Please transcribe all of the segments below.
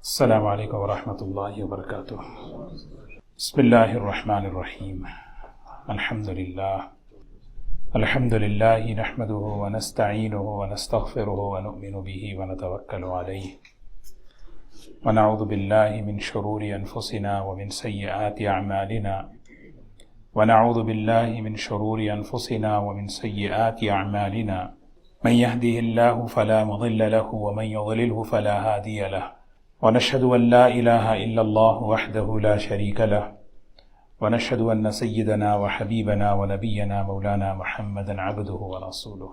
السلام علیکم ورحمۃ اللہ وبرکاتہ۔ بسم اللہ الرحمن الرحیم۔ الحمد للہ نحمده ونستعینه ونستغفره ونؤمن به ونتوکل علیہ ونعوذ باللہ من شرور انفسنا ومن سیئات اعمالنا من يهده الله فلا مضل له ومن يضلله فلا هادي له ونشهد أن لا إله إلا الله وحده لا شريك له ونشهد أن سيدنا وحبيبنا ونبينا مولانا محمدا عبده ورسوله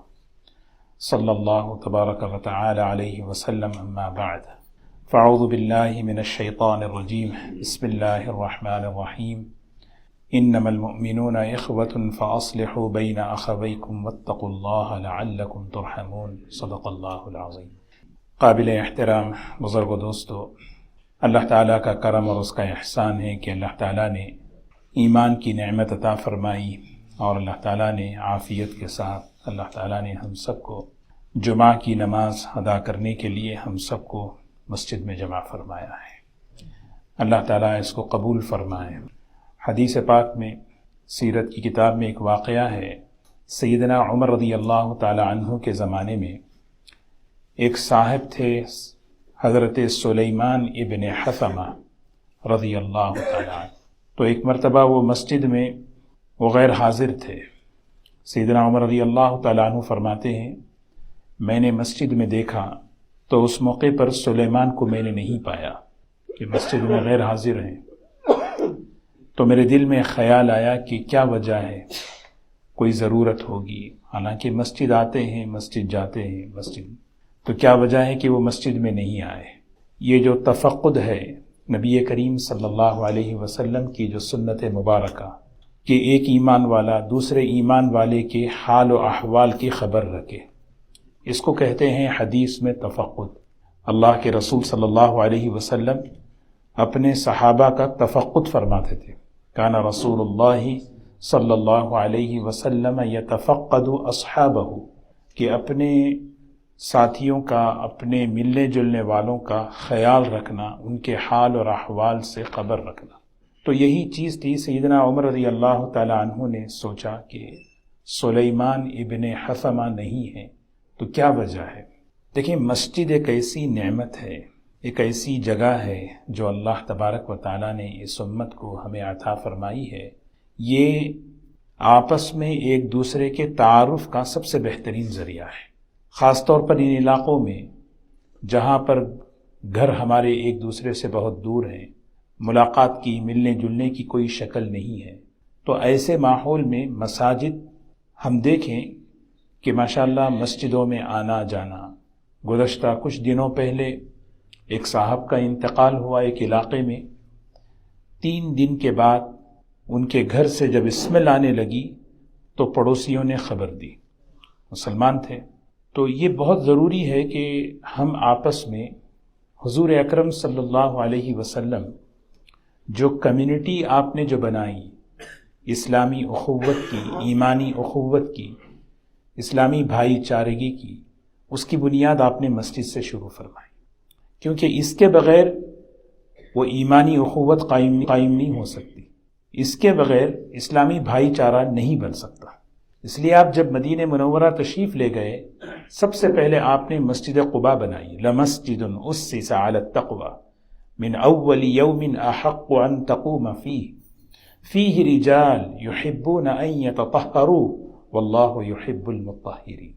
صلى الله تبارك وتعالى عليه وسلم، أما بعد فأعوذ بالله من الشيطان الرجيم، بسم الله الرحمن الرحيم، إنما المؤمنون إخوة فأصلحوا بين أخويكم واتقوا الله لعلكم ترحمون، صدق الله العظيم۔ قابل احترام بزرگ و دوستو، اللہ تعالیٰ کا کرم اور اس کا احسان ہے کہ اللہ تعالیٰ نے ایمان کی نعمت عطا فرمائی اور اللہ تعالیٰ نے عافیت کے ساتھ اللہ تعالیٰ نے ہم سب کو جمعہ کی نماز ادا کرنے کے لیے ہم سب کو مسجد میں جمع فرمایا ہے۔ اللہ تعالیٰ اس کو قبول فرمائے۔ حدیث پاک میں سیرت کی کتاب میں ایک واقعہ ہے، سیدنا عمر رضی اللہ تعالی عنہ کے زمانے میں ایک صاحب تھے حضرت سلیمان ابن حثمہ رضی اللہ تعالی عنہ۔ تو ایک مرتبہ وہ مسجد میں وہ غیر حاضر تھے۔ سیدنا عمر رضی اللہ تعالی عنہ فرماتے ہیں، میں نے مسجد میں دیکھا تو اس موقع پر سلیمان کو میں نے نہیں پایا کہ مسجد میں غیر حاضر ہیں، تو میرے دل میں خیال آیا کہ کیا وجہ ہے، کوئی ضرورت ہوگی، حالانکہ مسجد آتے ہیں، مسجد جاتے ہیں، تو کیا وجہ ہے کہ وہ مسجد میں نہیں آئے۔ یہ جو تفقد ہے نبی کریم صلی اللہ علیہ وسلم کی جو سنت مبارکہ کہ ایک ایمان والا دوسرے ایمان والے کے حال و احوال کی خبر رکھے، اس کو کہتے ہیں حدیث میں تفقد۔ اللہ کے رسول صلی اللہ علیہ وسلم اپنے صحابہ کا تفقد فرماتے تھے۔ کان رسول اللہ صلی اللہ علیہ وسلم یتفقد اصحابہ، کہ اپنے ساتھیوں کا، اپنے ملنے جلنے والوں کا خیال رکھنا، ان کے حال اور احوال سے خبر رکھنا۔ تو یہی چیز تھی۔ سیدنا عمر رضی اللہ تعالی عنہ نے سوچا کہ سلیمان ابن حثمہ نہیں ہے تو کیا وجہ ہے۔ دیکھیں، مسجد ایک ایسی نعمت ہے، ایک ایسی جگہ ہے جو اللہ تبارک و تعالیٰ نے اس امت کو ہمیں عطا فرمائی ہے۔ یہ آپس میں ایک دوسرے کے تعارف کا سب سے بہترین ذریعہ ہے، خاص طور پر ان علاقوں میں جہاں پر گھر ہمارے ایک دوسرے سے بہت دور ہیں، ملاقات کی، ملنے جلنے کی کوئی شکل نہیں ہے۔ تو ایسے ماحول میں مساجد ہم دیکھیں کہ ماشاءاللہ مسجدوں میں آنا جانا۔ گزشتہ کچھ دنوں پہلے ایک صاحب کا انتقال ہوا ایک علاقے میں، 3 دن کے بعد ان کے گھر سے جب اسمیل آنے لگی تو پڑوسیوں نے خبر دی، مسلمان تھے۔ تو یہ بہت ضروری ہے کہ ہم آپس میں حضور اکرم صلی اللہ علیہ وسلم جو کمیونٹی آپ نے جو بنائی، اسلامی اخوت کی، ایمانی اخوت کی، اسلامی بھائی چارگی کی، اس کی بنیاد آپ نے مسجد سے شروع فرمائی، کیونکہ اس کے بغیر وہ ایمانی اخوت قائم نہیں ہو سکتی، اس کے بغیر اسلامی بھائی چارہ نہیں بن سکتا۔ اس لیے آپ جب مدینہ منورہ تشریف لے گئے، سب سے پہلے آپ نے مسجد قباء بنائی۔ لمسجد اسس علی التقوی من اول یوم احق ان تقوم فیہ رجال یحبون ان یتطہروا واللہ یحب المطہرین۔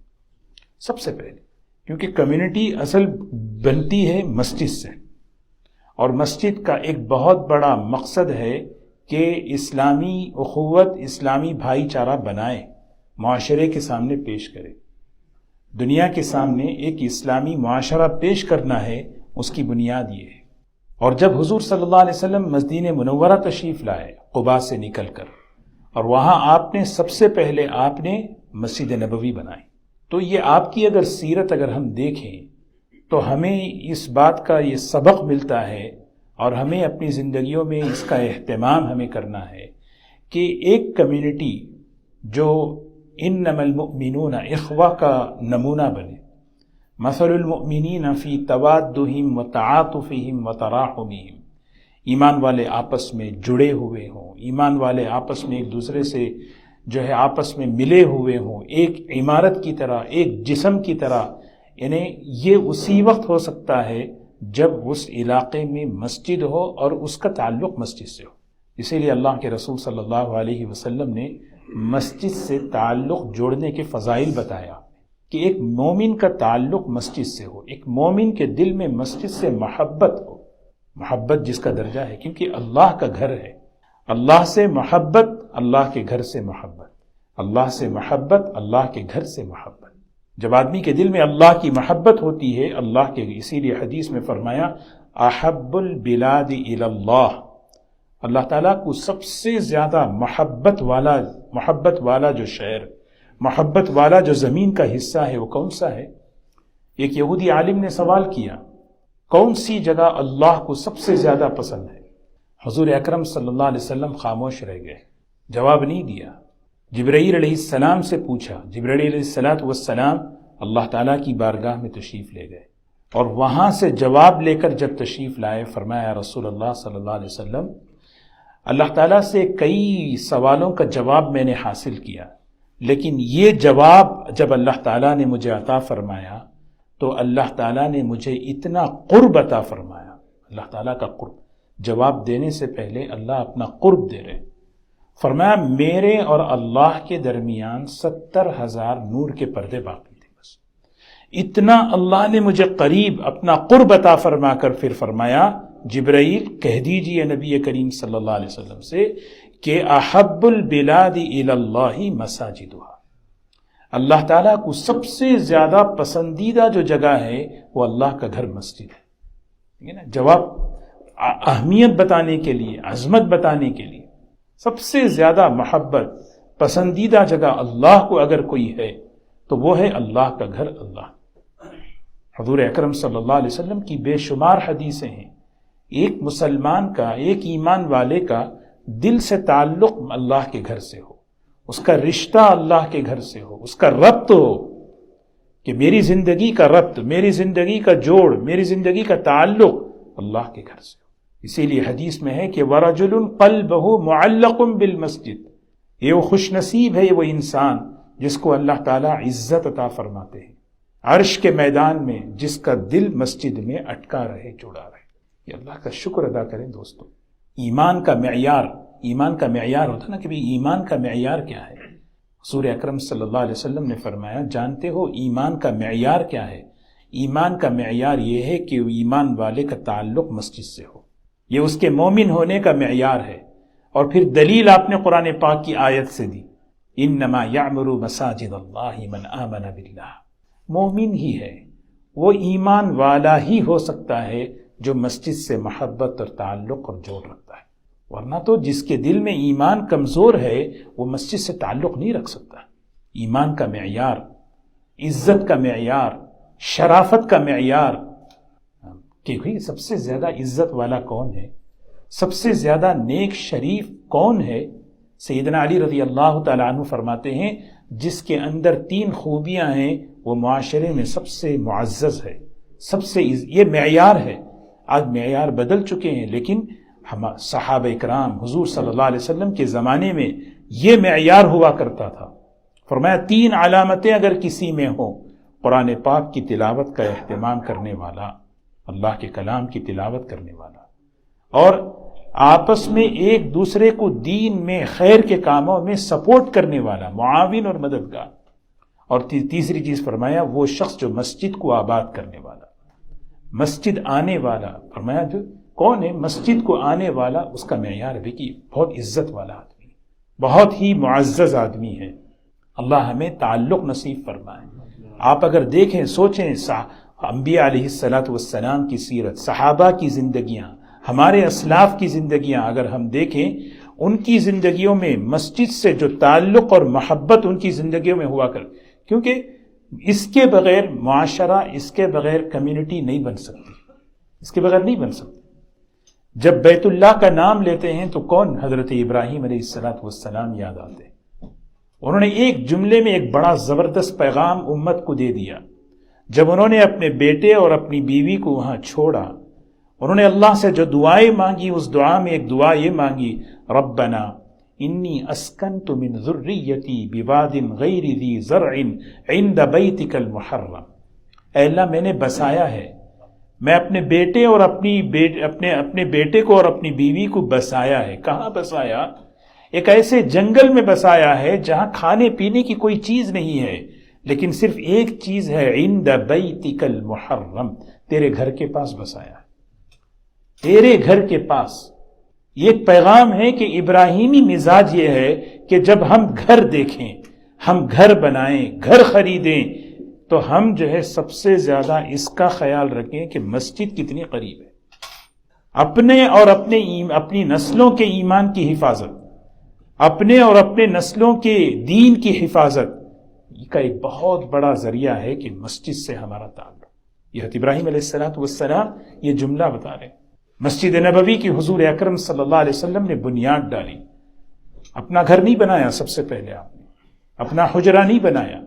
سب سے پہلے، کیونکہ کمیونٹی اصل بنتی ہے مسجد سے، اور مسجد کا ایک بہت بڑا مقصد ہے کہ اسلامی اخوت، اسلامی بھائی چارہ بنائے، معاشرے کے سامنے پیش کرے۔ دنیا کے سامنے ایک اسلامی معاشرہ پیش کرنا ہے، اس کی بنیاد یہ ہے۔ اور جب حضور صلی اللہ علیہ وسلم مدینہ منورہ تشریف لائے قباء سے نکل کر، اور وہاں آپ نے سب سے پہلے آپ نے مسجد نبوی بنائی۔ تو یہ آپ کی اگر سیرت اگر ہم دیکھیں تو ہمیں اس بات کا یہ سبق ملتا ہے، اور ہمیں اپنی زندگیوں میں اس کا اہتمام ہمیں کرنا ہے کہ ایک کمیونٹی جو انما المؤمنون اخوہ کا نمونہ بنے، مثل المؤمنین فی توادہم وتعاطفہم وتراحمہم، ایمان والے آپس میں جڑے ہوئے ہوں، ایمان والے آپس میں ایک دوسرے سے جو ہے آپس میں ملے ہوئے ہوں، ایک عمارت کی طرح، ایک جسم کی طرح. یعنی یہ اسی وقت ہو سکتا ہے جب اس علاقے میں مسجد ہو اور اس کا تعلق مسجد سے ہو. اسی لیے اللہ کے رسول صلی اللہ علیہ وسلم نے مسجد سے تعلق جوڑنے کے فضائل بتایا کہ ایک مومن کا تعلق مسجد سے ہو، ایک مومن کے دل میں مسجد سے محبت ہو. محبت جس کا درجہ ہے، کیونکہ اللہ کا گھر ہے. اللہ سے محبت، اللہ کے گھر سے محبت، اللہ سے محبت، اللہ کے گھر سے محبت. جب آدمی کے دل میں اللہ کی محبت ہوتی ہے، اللہ کے، اسی لیے حدیث میں فرمایا احب البلاد الی اللہ، اللہ تعالیٰ کو سب سے زیادہ محبت والا جو شہر، محبت والا جو زمین کا حصہ ہے وہ کون سا ہے؟ ایک یہودی عالم نے سوال کیا، کون سی جگہ اللہ کو سب سے زیادہ پسند ہے؟ حضور اکرم صلی اللہ علیہ وسلم خاموش رہ گئے، جواب نہیں دیا. جبرائیل علیہ السلام سے پوچھا. جبرائیل علیہ السلام اللہ تعالیٰ کی بارگاہ میں تشریف لے گئے اور وہاں سے جواب لے کر جب تشریف لائے، فرمایا رسول اللہ صلی اللہ علیہ وسلم، اللہ تعالیٰ سے کئی سوالوں کا جواب میں نے حاصل کیا، لیکن یہ جواب جب اللہ تعالیٰ نے مجھے عطا فرمایا تو اللہ تعالیٰ نے مجھے اتنا قرب عطا فرمایا. اللہ تعالیٰ کا قرب، جواب دینے سے پہلے اللہ اپنا قرب دے رہے. فرمایا میرے اور اللہ کے درمیان 70,000 نور کے پردے باقی تھے. بس اتنا اللہ نے مجھے قریب اپنا قرب عطا فرما کر پھر فرمایا جبرائیل کہہ دیجئے نبی کریم صلی اللہ علیہ وسلم سے کہ احب البلاد الی اللہ مساجدها، اللہ تعالیٰ کو سب سے زیادہ پسندیدہ جو جگہ ہے وہ اللہ کا گھر مسجد ہے. ٹھیک ہے نا؟ جواب اہمیت بتانے کے لیے، عظمت بتانے کے لیے، سب سے زیادہ محبت پسندیدہ جگہ اللہ کو اگر کوئی ہے تو وہ ہے اللہ کا گھر. اللہ، حضور اکرم صلی اللہ علیہ وسلم کی بے شمار حدیثیں ہیں. ایک مسلمان کا، ایک ایمان والے کا دل سے تعلق اللہ کے گھر سے ہو، اس کا رشتہ اللہ کے گھر سے ہو، اس کا ربط ہو کہ میری زندگی کا ربط، میری زندگی کا جوڑ، میری زندگی کا تعلق اللہ کے گھر سے ہو. اسی لیے حدیث میں ہے کہ وَرَجُلٌ قَلْبَهُ مُعَلَّقٌ بِالْمَسْجِدِ، یہ وہ خوش نصیب ہے، یہ وہ انسان جس کو اللہ تعالیٰ عزت عطا فرماتے ہیں عرش کے میدان میں، جس کا دل مسجد میں اٹکا رہے، جڑا رہے. یہ اللہ کا شکر ادا کریں دوستو. ایمان کا معیار ہوتا نا کہ بھی ایمان کا معیار کیا ہے. حضور اکرم صلی اللہ علیہ وسلم نے فرمایا جانتے ہو ایمان کا معیار کیا ہے؟ ایمان کا معیار یہ ہے کہ ایمان والے کا تعلق مسجد سے ہو، یہ اس کے مومن ہونے کا معیار ہے. اور پھر دلیل آپ نے قرآن پاک کی آیت سے دی، انما یعمر مساجد اللہ من آمن باللہ. مومن ہی ہے، وہ ایمان والا ہی ہو سکتا ہے جو مسجد سے محبت اور تعلق اور جوڑ رکھتا ہے، ورنہ تو جس کے دل میں ایمان کمزور ہے وہ مسجد سے تعلق نہیں رکھ سکتا. ایمان کا معیار، عزت کا معیار، شرافت کا معیار، کہ سب سے زیادہ عزت والا کون ہے، سب سے زیادہ نیک شریف کون ہے؟ سیدنا علی رضی اللہ تعالیٰ عنہ فرماتے ہیں جس کے اندر 3 خوبیاں ہیں وہ معاشرے میں سب سے معزز ہے، سب سے یہ معیار ہے. آج معیار بدل چکے ہیں، لیکن ہم صحابہ اکرام حضور صلی اللہ علیہ وسلم کے زمانے میں یہ معیار ہوا کرتا تھا. فرمایا 3 علامتیں اگر کسی میں ہوں، قرآن پاک کی تلاوت کا اہتمام کرنے والا، اللہ کے کلام کی تلاوت کرنے والا، اور آپس میں ایک دوسرے کو دین میں خیر کے کاموں میں سپورٹ کرنے والا، معاون اور مددگار. اور تیسری چیز فرمایا وہ شخص جو مسجد کو آباد کرنے والا، مسجد آنے والا. فرمایا جو کون ہے مسجد کو آنے والا، اس کا معیار ہے کہ بہت عزت والا آدمی، بہت ہی معزز آدمی ہے. اللہ ہمیں تعلق نصیب فرمائے. آپ اگر دیکھیں، سوچیں، انبیاء علیہ السلام کی سیرت، صحابہ کی زندگیاں، ہمارے اسلاف کی زندگیاں اگر ہم دیکھیں، ان کی زندگیوں میں مسجد سے جو تعلق اور محبت ان کی زندگیوں میں ہوا کیونکہ اس کے بغیر معاشرہ، اس کے بغیر کمیونٹی نہیں بن سکتی، اس کے بغیر نہیں بن سکتی. جب بیت اللہ کا نام لیتے ہیں تو کون؟ حضرت ابراہیم علیہ السلام یاد آتے ہیں. انہوں نے ایک جملے میں ایک بڑا زبردست پیغام امت کو دے دیا. جب انہوں نے اپنے بیٹے اور اپنی بیوی کو وہاں چھوڑا، انہوں نے اللہ سے جو دعائیں مانگی، اس دعا میں ایک دعا یہ مانگی، ربنا انی اسکنت من ذریتی بواد غیر ذی زرع عند بیتک المحرم، اے اللہ میں نے بسایا ہے، میں اپنے بیٹے اور اپنے بیٹے کو اور اپنی بیوی کو بسایا ہے۔ کہاں بسایا؟ ایک ایسے جنگل میں بسایا ہے جہاں کھانے پینے کی کوئی چیز نہیں ہے، لیکن صرف ایک چیز ہے، عند بیتک المحرم، تیرے گھر کے پاس بسایا ہے، تیرے گھر کے پاس۔ یہ ایک پیغام ہے کہ ابراہیمی مزاج یہ ہے کہ جب ہم گھر دیکھیں، ہم گھر بنائیں، گھر خریدیں، تو ہم جو ہے سب سے زیادہ اس کا خیال رکھیں کہ مسجد کتنی قریب ہے۔ اپنے اور اپنی نسلوں کے ایمان کی حفاظت، اپنے اور اپنے نسلوں کے دین کی حفاظت کا ایک بہت بڑا ذریعہ ہے کہ مسجد سے ہمارا تعلق۔ یہ حضرت ابراہیم علیہ السلام یہ جملہ بتا رہے ہیں۔ مسجد نبوی کی حضور اکرم صلی اللہ علیہ وسلم نے بنیاد ڈالی، اپنا گھر نہیں بنایا، سب سے پہلے آپ نے اپنا حجرہ نہیں بنایا،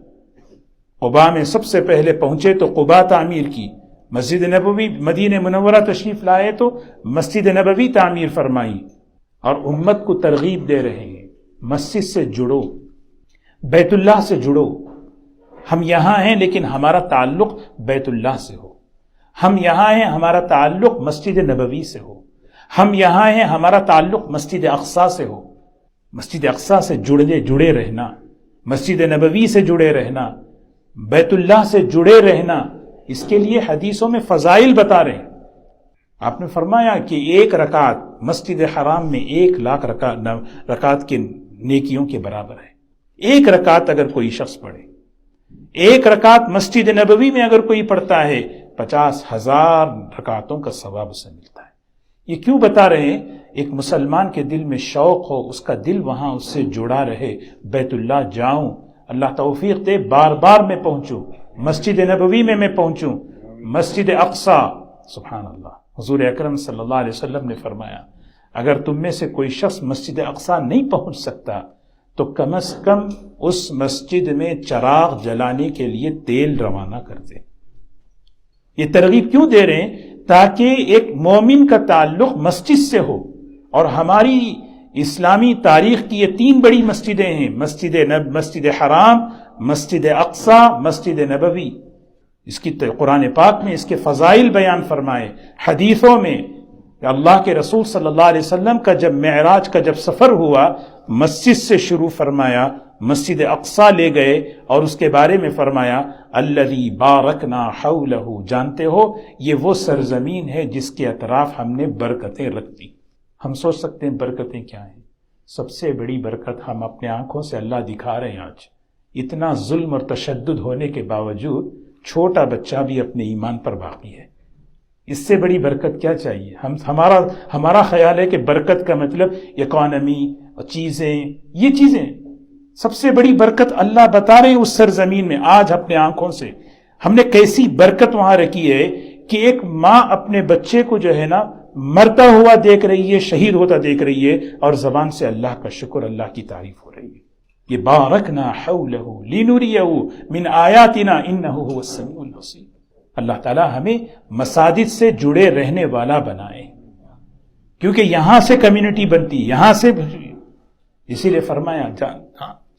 قباء میں سب سے پہلے پہنچے تو قباء تعمیر کی، مسجد نبوی مدینہ منورہ تشریف لائے تو مسجد نبوی تعمیر فرمائی، اور امت کو ترغیب دے رہے ہیں مسجد سے جڑو، بیت اللہ سے جڑو۔ ہم یہاں ہیں لیکن ہمارا تعلق بیت اللہ سے ہو، ہم یہاں ہیں ہمارا تعلق مسجد نبوی سے ہو، ہم یہاں ہیں ہمارا تعلق مسجد اقصیٰ سے ہو۔ مسجد اقصیٰ سے جڑے رہنا، مسجد نبوی سے جڑے رہنا، بیت اللہ سے جڑے رہنا، اس کے لیے حدیثوں میں فضائل بتا رہے ہیں۔ آپ نے فرمایا کہ ایک رکعت مسجد حرام میں 1,00,000 رکعت کے نیکیوں کے برابر ہے۔ ایک رکعت اگر کوئی شخص پڑھے، ایک رکعت مسجد نبوی میں اگر کوئی پڑھتا ہے، 50,000 رکعتوں کا ثواب اسے ملتا ہے۔ یہ کیوں بتا رہے ہیں؟ ایک مسلمان کے دل میں شوق ہو، اس کا دل وہاں اس سے جڑا رہے، بیت اللہ جاؤں، اللہ توفیق دے بار بار میں پہنچوں، مسجد نبوی میں پہنچوں، مسجد اقصیٰ۔ سبحان اللہ، حضور اکرم صلی اللہ علیہ وسلم نے فرمایا اگر تم میں سے کوئی شخص مسجد اقصیٰ نہیں پہنچ سکتا تو کم از کم اس مسجد میں چراغ جلانے کے لیے تیل روانہ کر دے۔ یہ ترغیب کیوں دے رہے ہیں؟ تاکہ ایک مومن کا تعلق مسجد سے ہو۔ اور ہماری اسلامی تاریخ کی یہ 3 بڑی مسجدیں ہیں، مسجد حرام، مسجد اقصیٰ، مسجد نبوی۔ اس کی قرآن پاک میں اس کے فضائل بیان فرمائے، حدیثوں میں کہ اللہ کے رسول صلی اللہ علیہ وسلم کا جب معراج کا جب سفر ہوا، مسجد سے شروع فرمایا، مسجد اقصیٰ لے گئے اور اس کے بارے میں فرمایا الذی بارکنا حولہ، جانتے ہو یہ وہ سرزمین ہے جس کے اطراف ہم نے برکتیں رکھ دی۔ ہم سوچ سکتے ہیں برکتیں کیا ہیں؟ سب سے بڑی برکت ہم اپنے آنکھوں سے اللہ دکھا رہے ہیں۔ آج اتنا ظلم اور تشدد ہونے کے باوجود چھوٹا بچہ بھی اپنے ایمان پر باقی ہے۔ اس سے بڑی برکت کیا چاہیے؟ ہمارا خیال ہے کہ برکت کا مطلب اکانومی، چیزیں، یہ چیزیں۔ سب سے بڑی برکت اللہ بتا رہے ہیں اس سرزمین میں۔ آج اپنے آنکھوں سے ہم نے کیسی برکت وہاں رکھی ہے کہ ایک ماں اپنے بچے کو جو ہے نا مرتا ہوا دیکھ رہی ہے، شہید ہوتا دیکھ رہی ہے، اور زبان سے اللہ کا شکر، اللہ کی تعریف ہو رہی ہے۔ یہ بارکنا حولہ لنریہ من آیاتنا انہ هو السمیع البصیر۔ اللہ تعالی ہمیں مساجد سے جڑے رہنے والا بنائے، کیونکہ یہاں سے کمیونٹی بنتی، یہاں سے، اسی لیے فرمایا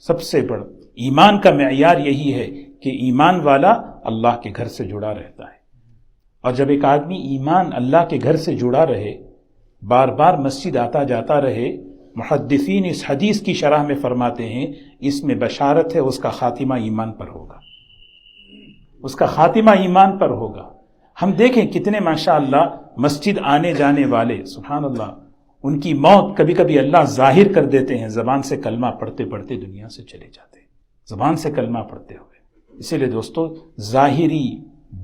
سب سے بڑا ایمان کا معیار یہی ہے کہ ایمان والا اللہ کے گھر سے جڑا رہتا ہے۔ اور جب ایک آدمی ایمان اللہ کے گھر سے جڑا رہے، بار بار مسجد آتا جاتا رہے، محدثین اس حدیث کی شرح میں فرماتے ہیں اس میں بشارت ہے اس کا خاتمہ ایمان پر ہوگا، اس کا خاتمہ ایمان پر ہوگا۔ ہم دیکھیں کتنے ماشاءاللہ مسجد آنے جانے والے، سبحان اللہ، ان کی موت کبھی کبھی اللہ ظاہر کر دیتے ہیں، زبان سے کلمہ پڑھتے پڑھتے دنیا سے چلے جاتے ہیں، زبان سے کلمہ پڑھتے ہوئے۔ اسی لیے دوستو، ظاہری،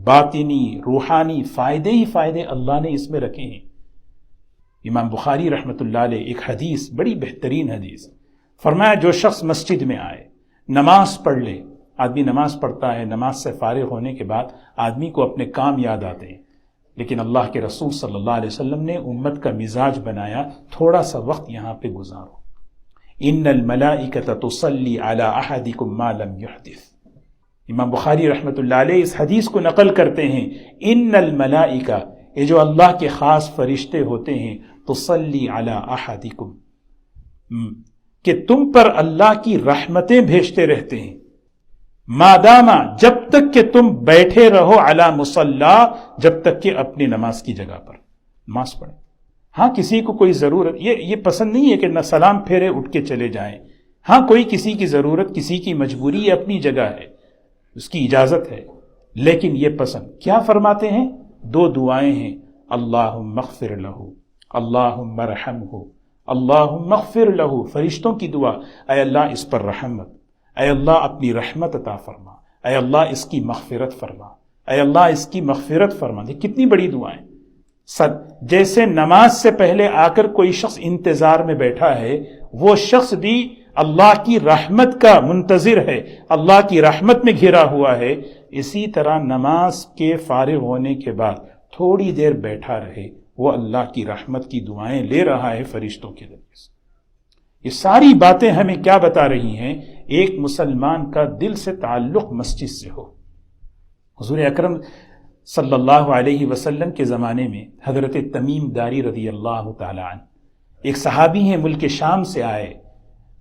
باطنی، روحانی فائدے ہی فائدے اللہ نے اس میں رکھے ہیں۔ امام بخاری رحمۃ اللہ علیہ ایک حدیث، بڑی بہترین حدیث، فرمایا جو شخص مسجد میں آئے، نماز پڑھ لے۔ آدمی نماز پڑھتا ہے، نماز سے فارغ ہونے کے بعد آدمی کو اپنے کام یاد آتے ہیں، لیکن اللہ کے رسول صلی اللہ علیہ وسلم نے امت کا مزاج بنایا تھوڑا سا وقت یہاں پہ گزارو۔ ان الملائکۃ تصلی علی احدکم ما لم یحدث، امام بخاری رحمۃ اللہ علیہ اس حدیث کو نقل کرتے ہیں، ان الملائکہ، یہ جو اللہ کے خاص فرشتے ہوتے ہیں، تصلی علی احدکم، کہ تم پر اللہ کی رحمتیں بھیجتے رہتے ہیں، مادامہ، جب تک کہ تم بیٹھے رہو، علی مصلی، جب تک کہ اپنی نماز کی جگہ پر نماز پڑھیں۔ ہاں کسی کو کوئی ضرورت، یہ پسند نہیں ہے کہ نہ سلام پھیرے اٹھ کے چلے جائیں، ہاں کوئی کسی کی ضرورت، کسی کی مجبوری، یہ اپنی جگہ ہے، اس کی اجازت ہے، لیکن یہ پسند کیا فرماتے ہیں؟ 2 دعائیں ہیں، اللہم اغفر لہ، اللہم ارحمہ، اللہم اغفر لہ، فرشتوں کی دعا، اے اللہ اس پر رحمت، اے اللہ اپنی رحمت عطا فرما، اے اللہ اس کی مغفرت فرما، اے اللہ اس کی مغفرت فرما۔ یہ کتنی بڑی دعائیں۔ جیسے نماز سے پہلے آ کر کوئی شخص انتظار میں بیٹھا ہے، وہ شخص بھی اللہ کی رحمت کا منتظر ہے، اللہ کی رحمت میں گھرا ہوا ہے، اسی طرح نماز کے فارغ ہونے کے بعد تھوڑی دیر بیٹھا رہے، وہ اللہ کی رحمت کی دعائیں لے رہا ہے فرشتوں کے ذریعے سے۔ یہ ساری باتیں ہمیں کیا بتا رہی ہیں؟ ایک مسلمان کا دل سے تعلق مسجد سے ہو۔ حضور اکرم صلی اللہ علیہ وسلم کے زمانے میں حضرت تمیم داری رضی اللہ تعالی عنہ ایک صحابی ہیں، ملک شام سے آئے،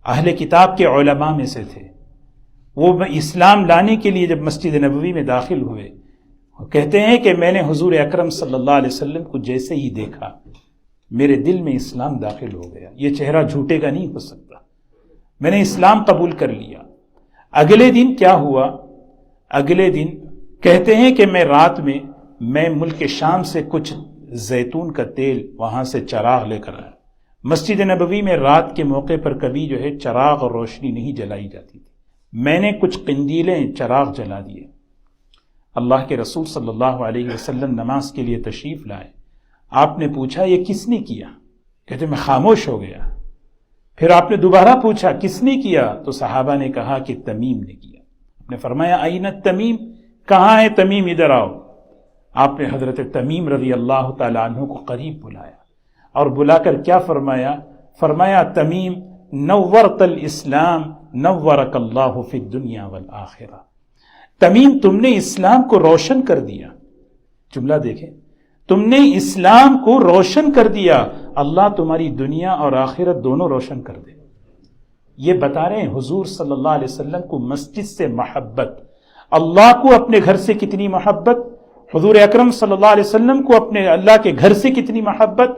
اہل کتاب کے علماء میں سے تھے۔ وہ اسلام لانے کے لیے جب مسجد نبوی میں داخل ہوئے، وہ کہتے ہیں کہ میں نے حضور اکرم صلی اللہ علیہ وسلم کو جیسے ہی دیکھا، میرے دل میں اسلام داخل ہو گیا، یہ چہرہ جھوٹے کا نہیں ہو سکتا، میں نے اسلام قبول کر لیا۔ اگلے دن کیا ہوا؟ اگلے دن کہتے ہیں کہ میں رات میں ملک شام سے کچھ زیتون کا تیل وہاں سے چراغ لے کر آیا۔ مسجد نبوی میں رات کے موقع پر کبھی جو ہے چراغ اور روشنی نہیں جلائی جاتی تھی، میں نے کچھ قندیلیں، چراغ جلا دیے۔ اللہ کے رسول صلی اللہ علیہ وسلم نماز کے لیے تشریف لائے، آپ نے پوچھا یہ کس نے کیا؟ کہتے میں خاموش ہو گیا۔ پھر آپ نے دوبارہ پوچھا کس نے کیا؟ تو صحابہ نے کہا کہ تمیم نے کیا۔ آپ نے فرمایا این التمیم، کہاں ہے تمیم، ادھر آؤ۔ آپ نے حضرت تمیم رضی اللہ تعالیٰ عنہ کو قریب بلایا اور بلا کر کیا فرمایا تمیم نورت الاسلام نورک اللہ فی الدنیا والآخرہ، تمیم تم نے اسلام کو روشن کر دیا۔ جملہ دیکھیں، تم نے اسلام کو روشن کر دیا، اللہ تمہاری دنیا اور آخرت دونوں روشن کر دے۔ یہ بتا رہے ہیں حضور صلی اللہ علیہ وسلم کو مسجد سے محبت، اللہ کو اپنے گھر سے کتنی محبت، حضور اکرم صلی اللہ علیہ وسلم کو اپنے اللہ کے گھر سے کتنی محبت،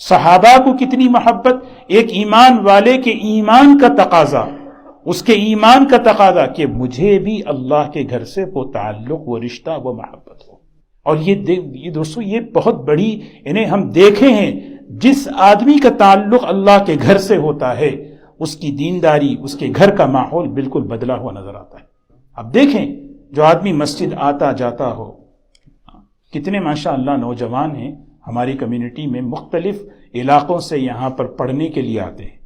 صحابہ کو کتنی محبت۔ ایک ایمان والے کے ایمان کا تقاضا، اس کے ایمان کا تقاضا کہ مجھے بھی اللہ کے گھر سے وہ تعلق، وہ رشتہ، وہ محبت ہو۔ اور یہ دوستو یہ بہت بڑی، انہیں ہم دیکھے ہیں، جس آدمی کا تعلق اللہ کے گھر سے ہوتا ہے، اس کی دینداری، اس کے گھر کا ماحول بالکل بدلا ہوا نظر آتا ہے۔ اب دیکھیں جو آدمی مسجد آتا جاتا ہو، کتنے ماشاءاللہ نوجوان ہیں ہماری کمیونٹی میں، مختلف علاقوں سے یہاں پر پڑھنے کے لیے آتے ہیں،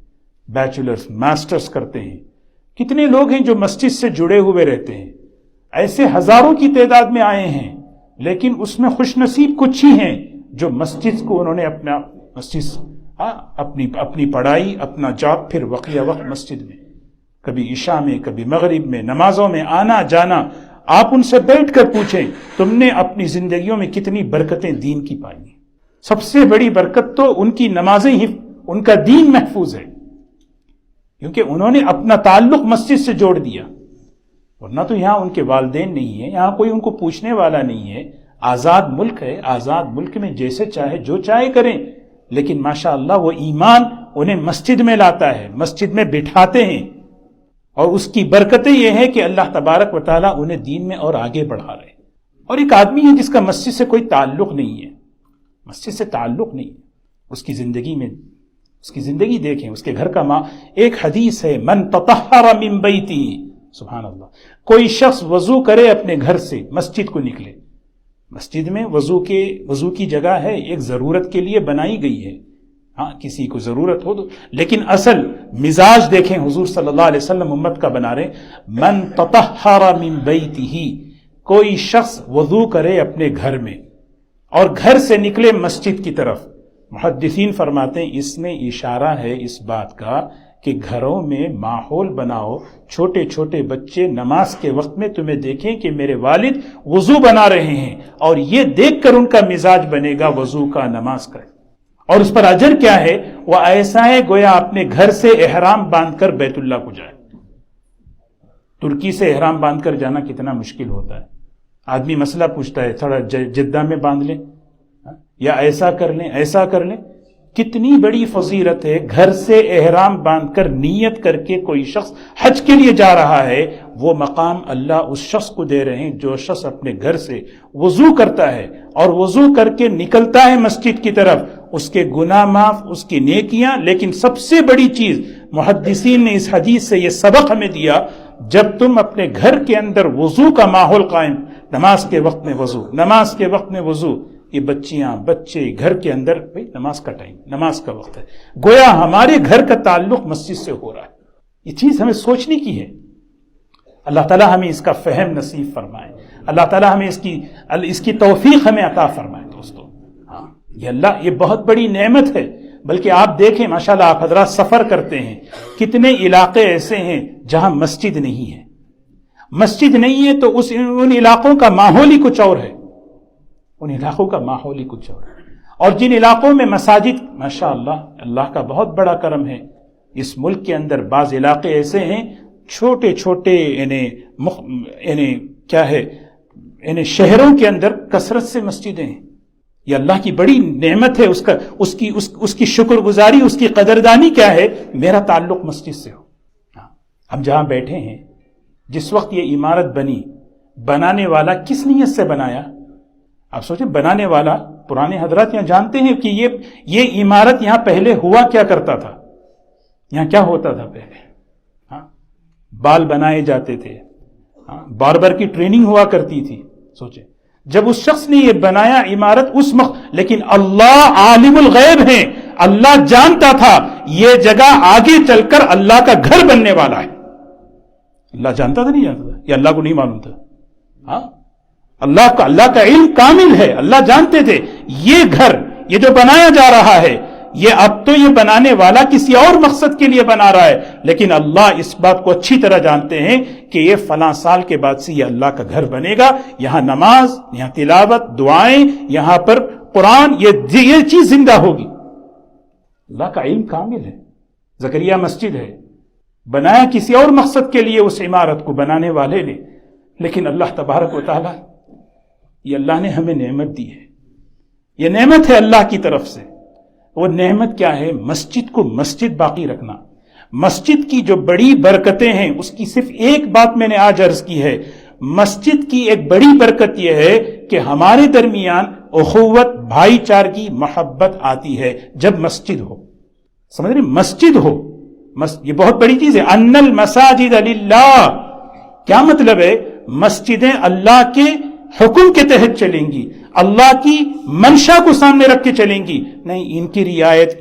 بیچلرز، ماسٹرز کرتے ہیں۔ کتنے لوگ ہیں جو مسجد سے جڑے ہوئے رہتے ہیں، ایسے ہزاروں کی تعداد میں آئے ہیں، لیکن اس میں خوش نصیب کچھ ہی ہیں جو مسجد کو انہوں نے اپنی پڑھائی، اپنا جاب، پھر وقیہ وقت مسجد میں، کبھی عشاء میں، کبھی مغرب میں، نمازوں میں آنا جانا۔ آپ ان سے بیٹھ کر پوچھیں تم نے اپنی زندگیوں میں کتنی برکتیں دین کی پائی ہیں؟ سب سے بڑی برکت تو ان کی نمازیں ہی، ان کا دین محفوظ ہے، کیونکہ انہوں نے اپنا تعلق مسجد سے جوڑ دیا۔ ورنہ تو یہاں ان کے والدین نہیں ہیں، یہاں کوئی ان کو پوچھنے والا نہیں ہے، آزاد ملک ہے، آزاد ملک میں جیسے چاہے جو چاہے کریں، لیکن ماشاءاللہ وہ ایمان انہیں مسجد میں لاتا ہے، مسجد میں بٹھاتے ہیں، اور اس کی برکتیں یہ ہے کہ اللہ تبارک و تعالیٰ انہیں دین میں اور آگے بڑھا رہے ہیں۔ اور ایک آدمی ہے جس کا مسجد سے کوئی تعلق نہیں ہے، مسجد سے تعلق نہیں ہے، اس کی زندگی میں، اس کی زندگی دیکھیں، اس کے گھر کا ماں، ایک حدیث ہے من تطہر من بیتی، سبحان اللہ، کوئی شخص وضو کرے اپنے گھر سے، مسجد کو نکلے، مسجد میں وضو کی جگہ ہے، ایک ضرورت کے لیے بنائی گئی ہے، ہاں کسی کو ضرورت ہو تو، لیکن اصل مزاج دیکھیں حضور صلی اللہ علیہ وسلم امت کا بنا رہے، من تطہر من بیتہ، کوئی شخص وضو کرے اپنے گھر میں اور گھر سے نکلے مسجد کی طرف، محدثین فرماتے ہیں اس میں اشارہ ہے اس بات کا کہ گھروں میں ماحول بناؤ، چھوٹے چھوٹے بچے نماز کے وقت میں تمہیں دیکھیں کہ میرے والد وضو بنا رہے ہیں، اور یہ دیکھ کر ان کا مزاج بنے گا وضو کا، نماز کا، اور اس پر اجر کیا ہے؟ وہ ایسا ہے گویا اپنے گھر سے احرام باندھ کر بیت اللہ کو جائے۔ ترکی سے احرام باندھ کر جانا کتنا مشکل ہوتا ہے، آدمی مسئلہ پوچھتا ہے تھوڑا جدہ میں باندھ لیں یا ایسا کر لیں ایسا کر لیں۔ کتنی بڑی فضیلت ہے، گھر سے احرام باندھ کر نیت کر کے کوئی شخص حج کے لیے جا رہا ہے، وہ مقام اللہ اس شخص کو دے رہے ہیں جو شخص اپنے گھر سے وضو کرتا ہے اور وضو کر کے نکلتا ہے مسجد کی طرف، اس کے گناہ معاف، اس کی نیکیاں۔ لیکن سب سے بڑی چیز محدثین نے اس حدیث سے یہ سبق ہمیں دیا، جب تم اپنے گھر کے اندر وضو کا ماحول قائم، نماز کے وقت میں وضو، نماز کے وقت میں وضو، یہ بچیاں بچے گھر کے اندر، بھئی نماز کا ٹائم، نماز کا وقت ہے، گویا ہمارے گھر کا تعلق مسجد سے ہو رہا ہے۔ یہ چیز ہمیں سوچنے کی ہے۔ اللہ تعالیٰ ہمیں اس کا فہم نصیب فرمائے، اللہ تعالیٰ ہمیں اس کی توفیق ہمیں عطا فرمائے۔ دوستو ہاں، یہ بہت بڑی نعمت ہے۔ بلکہ آپ دیکھیں ماشاءاللہ، آپ حضرات سفر کرتے ہیں، کتنے علاقے ایسے ہیں جہاں مسجد نہیں ہے۔ مسجد نہیں ہے تو ان علاقوں کا ماحول ہی کچھ اور ہے، ان علاقوں کا ماحول ہی کچھ اور ہے۔ اور جن علاقوں میں مساجد، ماشاءاللہ اللہ کا بہت بڑا کرم ہے، اس ملک کے اندر بعض علاقے ایسے ہیں چھوٹے چھوٹے شہروں کے اندر کثرت سے مسجدیں ہیں۔ یہ اللہ کی بڑی نعمت ہے، اس کی شکر گزاری، اس کی قدردانی کیا ہے؟ میرا تعلق مسجد سے ہو۔ ہم جہاں بیٹھے ہیں، جس وقت یہ عمارت بنی، بنانے والا کس نیت سے بنایا؟ آپ سوچیں، بنانے والا، پرانے حضرات یہاں جانتے ہیں کہ یہ عمارت یہاں پہلے ہوا کیا کرتا تھا، یہاں کیا ہوتا تھا پہلے؟ بال بنائے جاتے تھے، باربر کی ٹریننگ ہوا کرتی تھی۔ سوچیں، جب اس شخص نے یہ بنایا عمارت لیکن اللہ عالم الغیب ہیں، اللہ جانتا تھا یہ جگہ آگے چل کر اللہ کا گھر بننے والا ہے۔ اللہ جانتا تھا، نہیں جانتا تھا؟ یہ اللہ کو نہیں معلوم تھا؟ اللہ کا علم کامل ہے، اللہ جانتے تھے یہ گھر، یہ جو بنایا جا رہا ہے، اب تو یہ بنانے والا کسی اور مقصد کے لیے بنا رہا ہے، لیکن اللہ اس بات کو اچھی طرح جانتے ہیں کہ یہ فلاں سال کے بعد سے یہ اللہ کا گھر بنے گا، یہاں نماز، یہاں تلاوت، دعائیں، یہاں پر قرآن، یہ چیز زندہ ہوگی۔ اللہ کا علم کامل ہے۔ زکریا مسجد ہے، بنایا کسی اور مقصد کے لیے اس عمارت کو بنانے والے نے، لیکن اللہ تبارک و تعالی، یہ اللہ نے ہمیں نعمت دی ہے، یہ نعمت ہے اللہ کی طرف سے۔ وہ نعمت کیا ہے؟ مسجد کو مسجد باقی رکھنا۔ مسجد کی جو بڑی برکتیں ہیں، اس کی صرف ایک بات میں نے آج عرض کی ہے۔ مسجد کی ایک بڑی برکت یہ ہے کہ ہمارے درمیان اخوت، بھائی چارگی، محبت آتی ہے جب مسجد ہو۔ سمجھ رہے؟ مسجد ہو، یہ بہت بڑی چیز ہے۔ ان المساجد للہ، کیا مطلب ہے؟ مسجدیں اللہ کے حکم کے تحت چلیں گی، اللہ کی منشا کو سامنے رکھ کے چلیں گی، نہیں ان کی رعایت،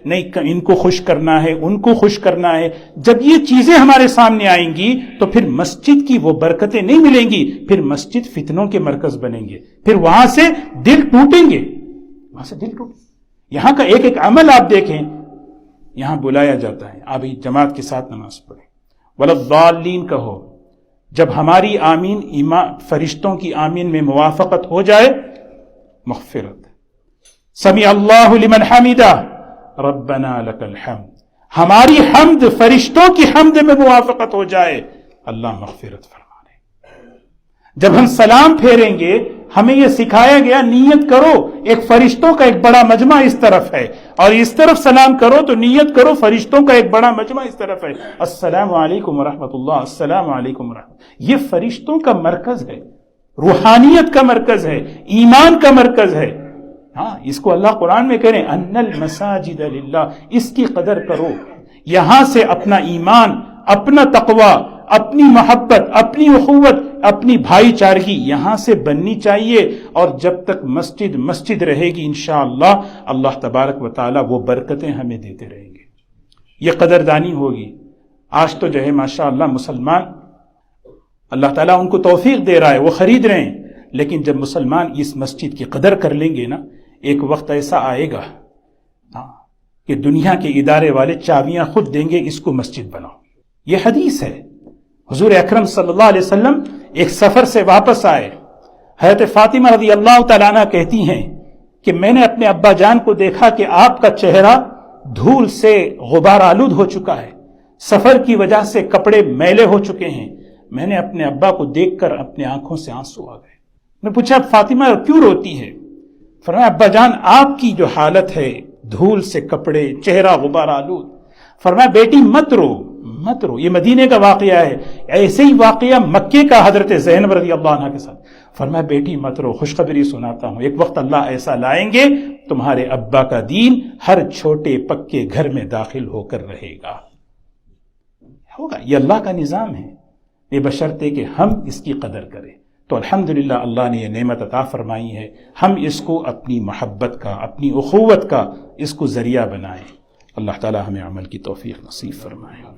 نہیں ان کو خوش کرنا ہے، ان کو خوش کرنا ہے۔ جب یہ چیزیں ہمارے سامنے آئیں گی تو پھر مسجد کی وہ برکتیں نہیں ملیں گی، پھر مسجد فتنوں کے مرکز بنیں گے، پھر وہاں سے دل ٹوٹیں گے، یہاں کا ایک ایک عمل آپ دیکھیں، یہاں بلایا جاتا ہے آپ جماعت کے ساتھ نماز پڑھیں، وَلَضَّالِّينَ کہو، جب ہماری آمین فرشتوں کی آمین میں موافقت ہو جائے، مغفرت، سمیع اللہ لمن حمدہ، ربنا لک الحمد، ہماری حمد فرشتوں کی حمد میں موافقت ہو جائے، اللہ مغفرت فرما دے۔ جب ہم سلام پھیریں گے، ہمیں یہ سکھایا گیا نیت کرو، ایک فرشتوں کا ایک بڑا مجمع اس طرف ہے، اور اس طرف سلام کرو تو نیت کرو فرشتوں کا ایک بڑا مجمع اس طرف ہے، السلام علیکم ورحمۃ اللہ، السلام علیکم ورحمۃ۔ یہ فرشتوں کا مرکز ہے، روحانیت کا مرکز ہے، ایمان کا مرکز ہے۔ اس کو اللہ قرآن میں کہہ رہے ہیں ان المساجد للہ، اس کی قدر کرو۔ یہاں سے اپنا ایمان، اپنا تقوی، اپنی محبت، اپنی اخوت، اپنی بھائی چارگی یہاں سے بننی چاہیے، اور جب تک مسجد رہے گی انشاءاللہ اللہ تبارک و تعالی وہ برکتیں ہمیں دیتے رہیں گے، یہ قدردانی ہوگی۔ آج تو جو ہے ماشاءاللہ مسلمان، اللہ تعالیٰ ان کو توفیق دے رہا ہے، وہ خرید رہے ہیں، لیکن جب مسلمان اس مسجد کی قدر کر لیں گے نا، ایک وقت ایسا آئے گا کہ دنیا کے ادارے والے چابیاں خود دیں گے، اس کو مسجد بناؤ. یہ حدیث ہے. حضور اکرم صلی اللہ علیہ وسلم ایک سفر سے واپس آئے. حضرت فاطمہ رضی اللہ تعالیٰ عنہ کہتی ہیں کہ میں نے اپنے ابا جان کو دیکھا کہ آپ کا چہرہ دھول سے غبار آلود ہو چکا ہے، سفر کی وجہ سے کپڑے میلے ہو چکے ہیں. میں نے اپنے ابا کو دیکھ کر اپنے آنکھوں سے آنسو آ گئے. میں پوچھا فاطمہ کیوں روتی ہے؟ فرمایا ابا جان آپ کی جو حالت ہے، دھول سے کپڑے، چہرہ غبار آلود. فرمایا بیٹی مت رو مت رو، یہ مدینے کا واقعہ ہے. ایسے ہی واقعہ مکے کا حضرت زینب رضی اللہ عنہ کے ساتھ. فرمایا بیٹی مت رو، خوشخبری سناتا ہوں، ایک وقت اللہ ایسا لائیں گے تمہارے ابا کا دین ہر چھوٹے پکے گھر میں داخل ہو کر رہے گا. ہوگا، یہ اللہ کا نظام ہے، یہ بشرطے کہ ہم اس کی قدر کریں. تو الحمدللہ اللہ نے یہ نعمت عطا فرمائی ہے، ہم اس کو اپنی محبت کا، اپنی اخوت کا اس کو ذریعہ بنائیں. اللہ تعالی ہمیں عمل کی توفیق نصیب فرمائے.